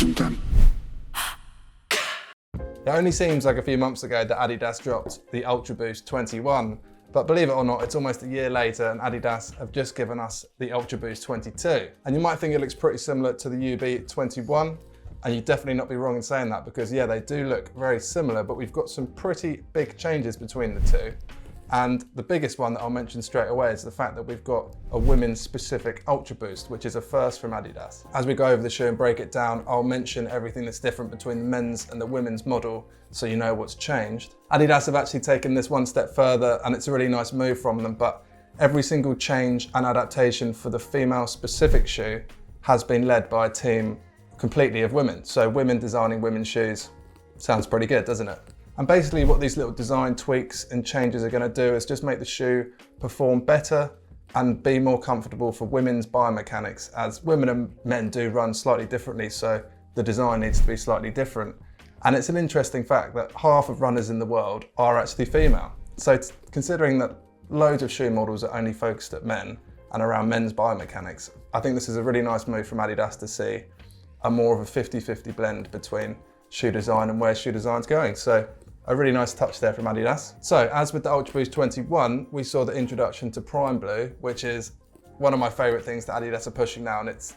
It only seems like a few months ago that Adidas dropped the UltraBoost 21, but believe it or not, it's almost a year later and Adidas have just given us the UltraBoost 22. And you might think it looks pretty similar to the UB 21, and you'd definitely not be wrong in saying that because yeah, they do look very similar, but we've got some pretty big changes between the two. And the biggest one that I'll mention straight away is the fact that we've got a women's specific UltraBoost, which is a first from Adidas. As we go over the shoe and break it down, I'll mention everything that's different between the men's and the women's model so you know what's changed. Adidas have actually taken this one step further and it's a really nice move from them, but every single change and adaptation for the female specific shoe has been led by a team completely of women. So women designing women's shoes sounds pretty good, doesn't it? And basically what these little design tweaks and changes are going to do is just make the shoe perform better and be more comfortable for women's biomechanics, as women and men do run slightly differently, so the design needs to be slightly different. And it's an interesting fact that half of runners in the world are actually female. So considering that loads of shoe models are only focused at men and around men's biomechanics, I think this is a really nice move from Adidas to see a more of a 50-50 blend between shoe design and where shoe design's going. So a really nice touch there from Adidas. So as with the UltraBoost 21, we saw the introduction to PrimeBlue, which is one of my favorite things that Adidas are pushing now, and it's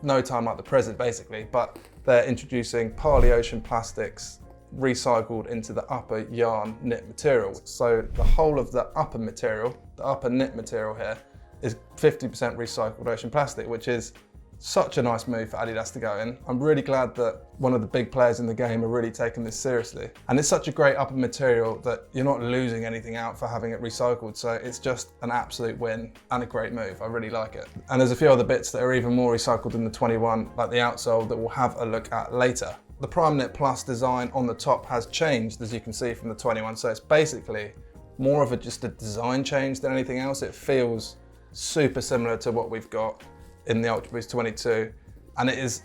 no time like the present basically, but they're introducing Ocean plastics recycled into the upper yarn knit material. So the whole of the upper material, the upper knit material here, is 50% recycled ocean plastic, which is such a nice move for Adidas to go in. I'm really glad that one of the big players in the game are really taking this seriously. And it's such a great upper material that you're not losing anything out for having it recycled. So it's just an absolute win and a great move. I really like it. And there's a few other bits that are even more recycled than the 21, like the outsole, that we'll have a look at later. The Primeknit Plus design on the top has changed, as you can see from the 21. So it's basically more of just a design change than anything else. It feels super similar to what we've got in the UltraBoost 22, and it is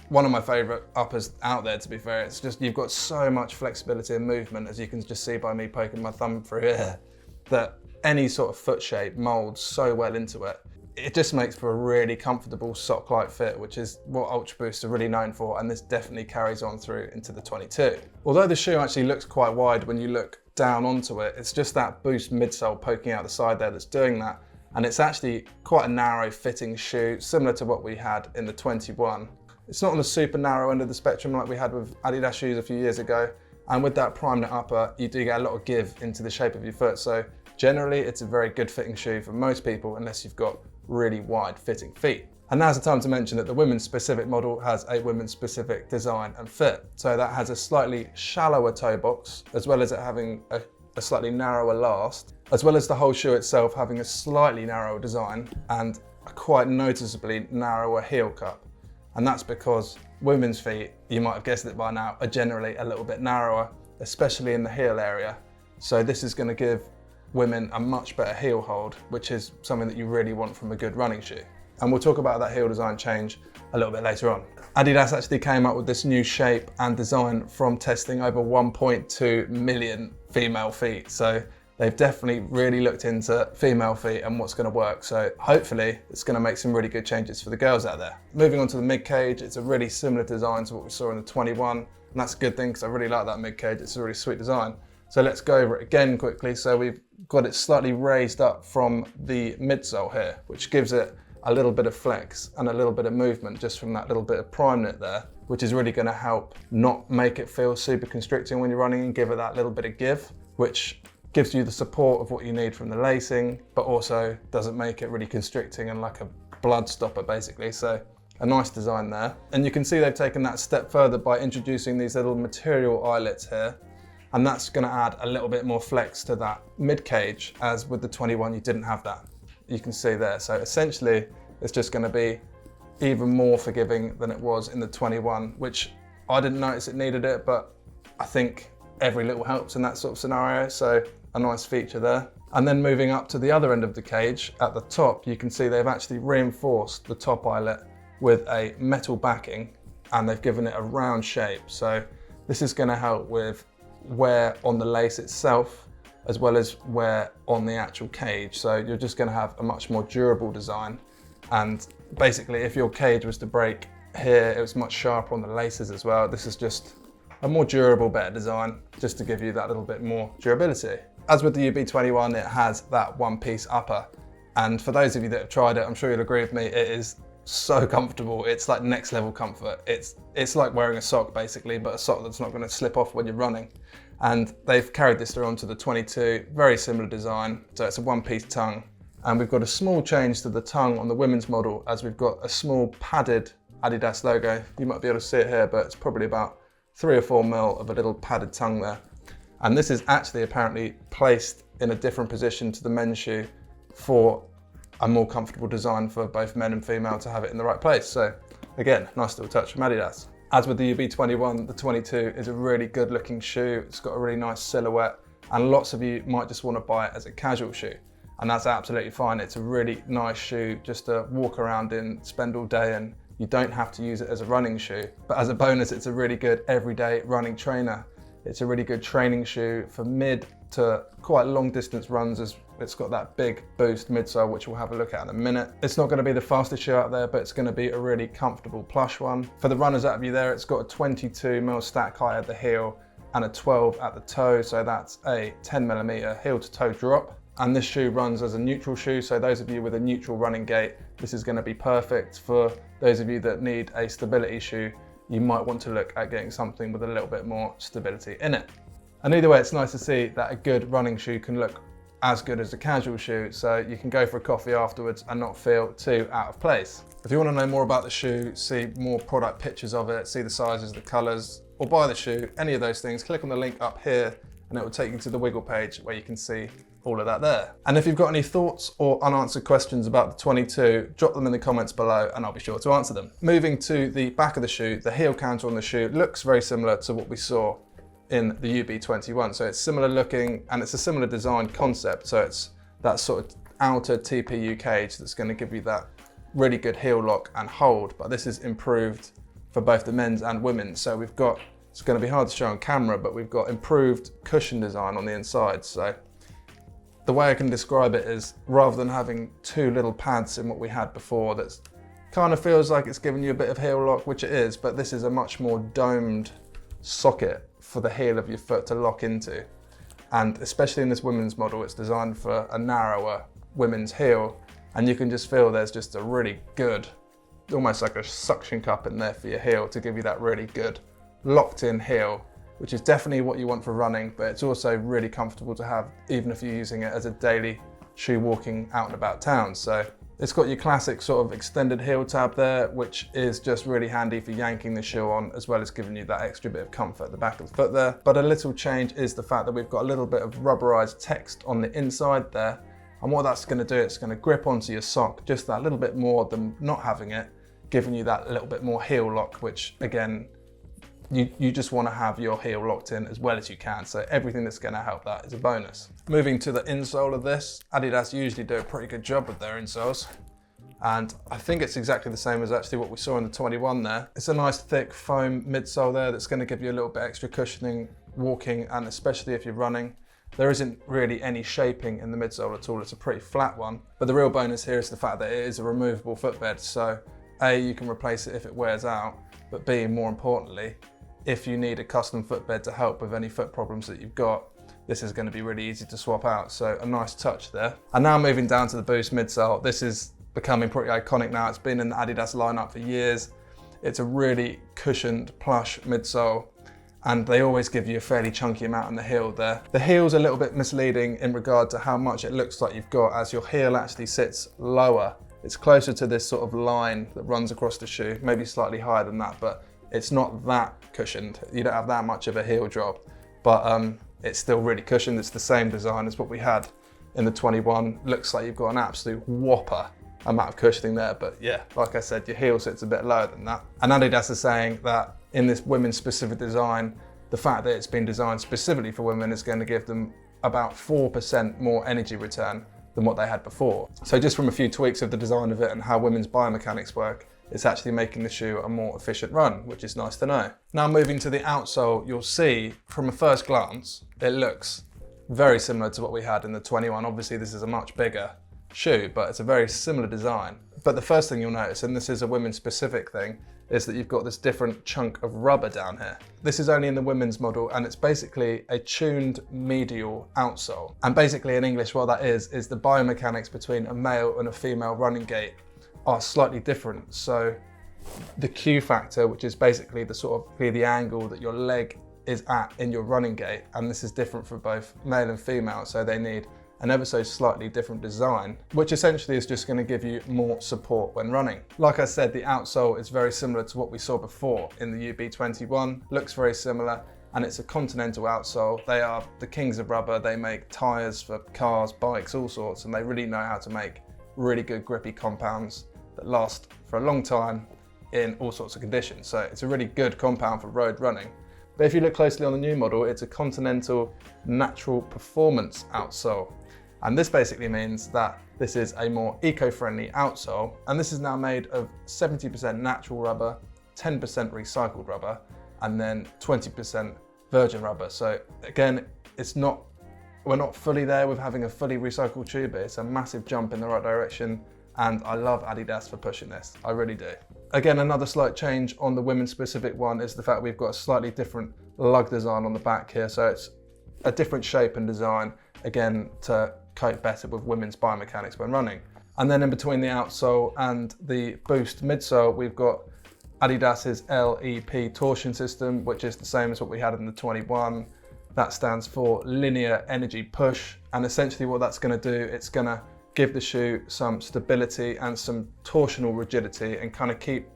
one of my favorite uppers out there, to be fair. It's just, you've got so much flexibility and movement, as you can just see by me poking my thumb through here, that any sort of foot shape molds so well into it. It just makes for a really comfortable sock-like fit, which is what UltraBoost are really known for, and this definitely carries on through into the 22. Although the shoe actually looks quite wide when you look down onto it, it's just that Boost midsole poking out the side there that's doing that. And it's actually quite a narrow fitting shoe, similar to what we had in the 21. It's not on the super narrow end of the spectrum like we had with Adidas shoes a few years ago. And with that Primeknit upper, you do get a lot of give into the shape of your foot. So generally, it's a very good fitting shoe for most people, unless you've got really wide fitting feet. And now's the time to mention that the women's specific model has a women's specific design and fit. So that has a slightly shallower toe box, as well as it having a slightly narrower last, as well as the whole shoe itself having a slightly narrower design and a quite noticeably narrower heel cup. And that's because women's feet, you might have guessed it by now, are generally a little bit narrower, especially in the heel area. So this is going to give women a much better heel hold, which is something that you really want from a good running shoe. And we'll talk about that heel design change a little bit later on. Adidas actually came up with this new shape and design from testing over 1.2 million female feet. So they've definitely really looked into female feet and what's going to work. So hopefully it's going to make some really good changes for the girls out there. Moving on to the Midcage, it's a really similar design to what we saw in the 21. And that's a good thing because I really like that Midcage. It's a really sweet design. So let's go over it again quickly. So we've got it slightly raised up from the midsole here, which gives it a little bit of flex and a little bit of movement just from that little bit of Primeknit there, which is really going to help not make it feel super constricting when you're running and give it that little bit of give, which gives you the support of what you need from the lacing, but also doesn't make it really constricting and like a blood stopper basically. So a nice design there. And you can see they've taken that step further by introducing these little material eyelets here. And that's going to add a little bit more flex to that mid-cage, as with the 21 you didn't have that. You can see there. So essentially it's just going to be even more forgiving than it was in the 21, which I didn't notice it needed it, but I think every little helps in that sort of scenario. So a nice feature there. And then moving up to the other end of the cage at the top, you can see they've actually reinforced the top eyelet with a metal backing and they've given it a round shape. So this is going to help with wear on the lace itself, as well as wear on the actual cage. So you're just going to have a much more durable design. And basically if your cage was to break here, it was much sharper on the laces as well. This is just a more durable, better design, just to give you that little bit more durability. As with the UB21, it has that one-piece upper. And for those of you that have tried it, I'm sure you'll agree with me, it is so comfortable. It's like next level comfort. It's like wearing a sock basically, but a sock that's not going to slip off when you're running. And they've carried this through onto the 22, very similar design. So it's a one-piece tongue. And we've got a small change to the tongue on the women's model, as we've got a small padded Adidas logo. You might be able to see it here, but it's probably about 3 or 4 mil of a little padded tongue there. And this is actually apparently placed in a different position to the men's shoe for a more comfortable design for both men and female to have it in the right place. So again, nice little touch from Adidas. As with the UB21, the 22 is a really good looking shoe. It's got a really nice silhouette, and lots of you might just want to buy it as a casual shoe. And that's absolutely fine. It's a really nice shoe just to walk around in, spend all day in. You don't have to use it as a running shoe. But as a bonus, it's a really good everyday running trainer. It's a really good training shoe for mid to quite long distance runs, as it's got that big boost midsole, which we'll have a look at in a minute. It's not going to be the fastest shoe out there, but it's going to be a really comfortable plush one. For the runners out of you there, it's got a 22 mil stack height at the heel and a 12 at the toe. So that's a 10 millimeter heel to toe drop. And this shoe runs as a neutral shoe. So those of you with a neutral running gait, this is going to be perfect. For those of you that need a stability shoe, you might want to look at getting something with a little bit more stability in it. And either way, it's nice to see that a good running shoe can look as good as a casual shoe, so you can go for a coffee afterwards and not feel too out of place. If you want to know more about the shoe, see more product pictures of it, see the sizes, the colors, or buy the shoe, any of those things, click on the link up here and it will take you to the Wiggle page where you can see all of that there. And if you've got any thoughts or unanswered questions about the 22, drop them in the comments below and I'll be sure to answer them. Moving to the back of the shoe, the heel counter on the shoe looks very similar to what we saw in the UB21. So it's similar looking and it's a similar design concept. So it's that sort of outer TPU cage that's going to give you that really good heel lock and hold, but this is improved for both the men's and women's. So we've got, it's going to be hard to show on camera, but we've got improved cushion design on the inside. So the way I can describe it is, rather than having 2 little pads in what we had before, that kind of feels like it's giving you a bit of heel lock, which it is, but this is a much more domed socket for the heel of your foot to lock into. And especially in this women's model, it's designed for a narrower women's heel, and you can just feel there's just a really good, almost like a suction cup in there for your heel to give you that really good locked in heel, which is definitely what you want for running, but it's also really comfortable to have even if you're using it as a daily shoe walking out and about town. So it's got your classic sort of extended heel tab there, which is just really handy for yanking the shoe on, as well as giving you that extra bit of comfort at the back of the foot there. But a little change is the fact that we've got a little bit of rubberized text on the inside there. And what that's gonna do, it's gonna grip onto your sock just that little bit more than not having it, giving you that little bit more heel lock, which again, you just want to have your heel locked in as well as you can. So everything that's going to help that is a bonus. Moving to the insole of this, Adidas usually do a pretty good job with their insoles. And I think it's exactly the same as actually what we saw in the 21 there. It's a nice thick foam midsole there that's going to give you a little bit extra cushioning walking, and especially if you're running. There isn't really any shaping in the midsole at all. It's a pretty flat one. But the real bonus here is the fact that it is a removable footbed. So A, you can replace it if it wears out, but B, more importantly, if you need a custom footbed to help with any foot problems that you've got, this is going to be really easy to swap out. So a nice touch there. And now moving down to the Boost midsole, this is becoming pretty iconic now. It's been in the Adidas lineup for years. It's a really cushioned plush midsole, and they always give you a fairly chunky amount on the heel there. The heel's a little bit misleading in regard to how much it looks like you've got, as your heel actually sits lower. It's closer to this sort of line that runs across the shoe, maybe slightly higher than that, but it's not that cushioned. You don't have that much of a heel drop, but it's still really cushioned. It's the same design as what we had in the 21. Looks like you've got an absolute whopper amount of cushioning there, but yeah, like I said, your heel sits a bit lower than that. And Adidas is saying that in this women's specific design, the fact that it's been designed specifically for women is going to give them about 4% more energy return than what they had before. So just from a few tweaks of the design of it and how women's biomechanics work, it's actually making the shoe a more efficient run, which is nice to know. Now moving to the outsole, you'll see from a first glance, it looks very similar to what we had in the 21. Obviously this is a much bigger shoe, but it's a very similar design. But the first thing you'll notice, and this is a women's specific thing, is that you've got this different chunk of rubber down here. This is only in the women's model, and it's basically a tuned medial outsole. And basically in English, what that is the biomechanics between a male and a female running gait are slightly different. So the Q factor, which is basically the angle that your leg is at in your running gait, and this is different for both male and female, so they need an ever so slightly different design, which essentially is just going to give you more support when running. Like I said, the outsole is very similar to what we saw before in the UB21, looks very similar, and it's a Continental outsole. They are the kings of rubber. They make tires for cars, bikes, all sorts, and they really know how to make really good grippy compounds that last for a long time in all sorts of conditions. So it's a really good compound for road running. But if you look closely on the new model, it's a Continental Natural Performance outsole. And this basically means that this is a more eco-friendly outsole, and this is now made of 70% natural rubber, 10% recycled rubber, and then 20% virgin rubber. So again, we're not fully there with having a fully recycled shoe, but it's a massive jump in the right direction, and I love Adidas for pushing this, I really do. Again, another slight change on the women's specific one is the fact we've got a slightly different lug design on the back here, so it's a different shape and design, again, to cope better with women's biomechanics when running. And then in between the outsole and the Boost midsole, we've got Adidas's LEP torsion system, which is the same as what we had in the 21. That stands for linear energy push. And essentially what that's going to do, it's going to give the shoe some stability and some torsional rigidity and kind of keep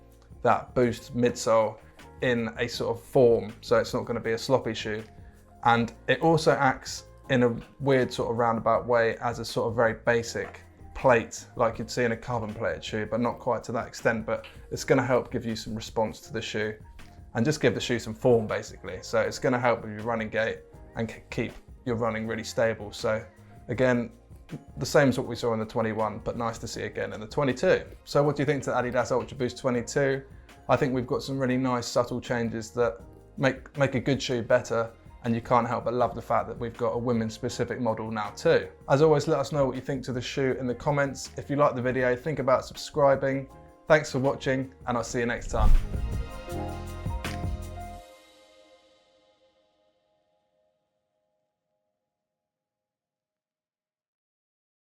that Boost midsole in a sort of form. So it's not going to be a sloppy shoe. And it also acts in a weird sort of roundabout way as a sort of very basic plate, like you'd see in a carbon plated shoe, but not quite to that extent. But it's going to help give you some response to the shoe and just give the shoe some form basically. So it's going to help with your running gait and keep your running really stable. So again, the same as what we saw in the 21, but nice to see again in the 22. So what do you think to the Adidas UltraBoost 22? I think we've got some really nice subtle changes that make a good shoe better, and you can't help but love the fact that we've got a women's specific model now too. As always, let us know what you think to the shoe in the comments. If you like the video, think about subscribing. Thanks for watching, and I'll see you next time.